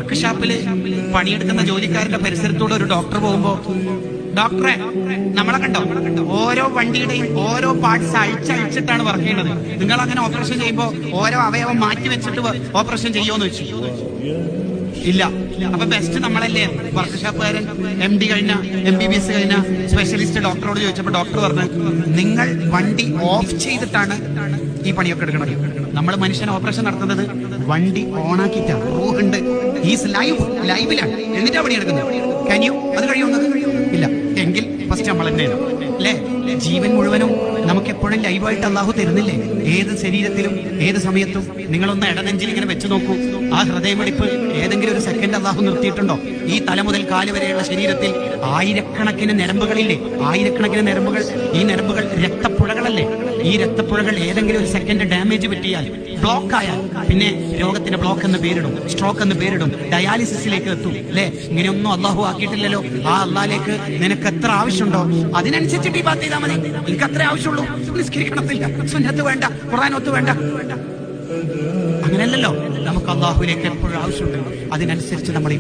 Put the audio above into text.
Work ഷാപ്പില് പണിയെടുക്കുന്ന ജോലിക്കാരുടെ പരിസരത്തൂടെ ഒരു doctor പോകുമ്പോ, ഡോക്ടറെ നമ്മളെ കണ്ടോ, ഓരോ വണ്ടിയുടെയും ഓരോ പാർട്സ് അഴിച്ചിട്ടാണ് വർക്ക് ചെയ്യുന്നത്. നിങ്ങൾ അങ്ങനെ ഓപ്പറേഷൻ ചെയ്യുമ്പോ ഓരോ അവയവം മാറ്റി വെച്ചിട്ട് ഓപ്പറേഷൻ ചെയ്യുമോന്ന് വെച്ചു. ഇല്ല. അപ്പൊ ബെസ്റ്റ് നമ്മളല്ലേ? വർക്ക് ഷാപ്പുകാരൻ MD കഴിഞ്ഞ MBBS കഴിഞ്ഞ സ്പെഷ്യലിസ്റ്റ് ഡോക്ടറോട് ചോദിച്ചപ്പോ ഡോക്ടർ പറഞ്ഞു, നിങ്ങൾ വണ്ടി ഓഫ് ചെയ്തിട്ടാണ് ഈ പണിയൊക്കെ എടുക്കുന്നത്. നമ്മൾ മനുഷ്യൻ ഓപ്പറേഷൻ നടത്തുന്നത് വണ്ടി ഓണാക്കിയിട്ടാണ്. റൂഹുണ്ട്, ഈസ് ലൈവിലാണ്, എന്നിട്ടാ പണിയെടുക്കുന്നത്. കനിയോ അത് കഴിയുന്നത്? ഇല്ല. എങ്കിൽ ഫസ്റ്റ് നമ്മൾ തന്നെയാണ് അല്ലേ? ജീവൻ മുഴുവനും നമുക്കെപ്പോഴും ലൈവായിട്ട് അള്ളാഹു തരുന്നില്ലേ? ഏത് ശരീരത്തിലും ഏത് സമയത്തും. നിങ്ങളൊന്ന് ഇടനെഞ്ചിൽ ഇങ്ങനെ വെച്ച് നോക്കൂ. ആ ഹൃദയമിടിപ്പ് ഏതെങ്കിലും ഒരു സെക്കൻഡ് അള്ളാഹു നിർത്തിയിട്ടുണ്ടോ? ഈ തല മുതൽ കാല് വരെയുള്ള ശരീരത്തിൽ ആയിരക്കണക്കിന് ഞരമ്പുകളില്ലേ? ആയിരക്കണക്കിന് ഞരമ്പുകൾ. ഈ ഞരമ്പുകൾ രക്തപ്പുഴകളല്ലേ? ഈ രക്തപ്പുഴകൾ ഏതെങ്കിലും ഒരു സെക്കൻഡ് ഡാമേജ് പറ്റിയാൽ, ബ്ലോക്ക് ആയാൽ, പിന്നെ രോഗത്തിന് ബ്ലോക്ക് എന്ന് പേരിടും, സ്ട്രോക്ക് എന്ന് പേരിടും, ഡയാലിസിസിലേക്ക് എത്തും അല്ലെ? ഇങ്ങനെയൊന്നും അള്ളാഹു ആക്കിയിട്ടില്ലല്ലോ. ആ അള്ളാഹിലേക്ക് നിനക്ക് എത്ര ആവശ്യമുണ്ടോ അതിനനുസരിച്ചിട്ട് ഈ ബാത്ത് ചെയ്താൽ മതി. എനിക്ക് അത്രേ ആവശ്യമുള്ളൂ. നിസ്കരിക്കണത്തില്ല, സുന്നത്ത് വേണ്ട, ഖുർആനോത്ത് വേണ്ട. അങ്ങനെയല്ലല്ലോ. നമുക്ക് അള്ളാഹുവിലേക്ക് എപ്പോഴും ആവശ്യമുണ്ട്. അതിനനുസരിച്ച് നമ്മൾ